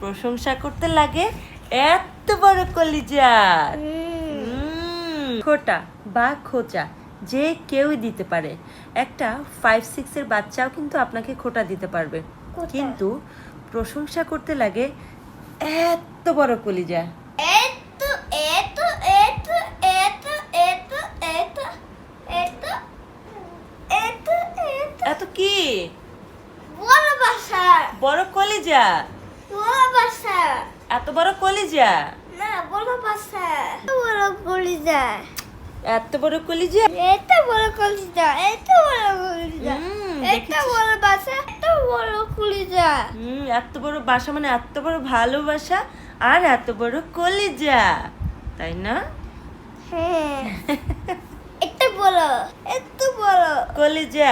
প্রশংসা করতে লাগে এত বড় কলিজা। খোটা বা খোঁচা যে কেউই দিতে পারে। একটা 5-6 এর বাচ্চাও কিন্তু আপনাকে খোঁটা দিতে পারবে, কিন্তু প্রশংসা করতে লাগে এত বড় কলিজা। এত কি? বড় বাসা, বড় কলিজা। বড় বাসা, এত বড় কলিজা। না বড় বাসা, বড় কলিজা, এত বড় কলিজা। এত বড় কলিজা, এত বড় কলিজা, এত বড় বাসা, এত বড় কলিজা। এত বড় বাসা মানে এত বড় ভালোবাসা আর এত বড় কলিজা, তাই না? হ্যাঁ, এত বড়, এত বড় কলিজা।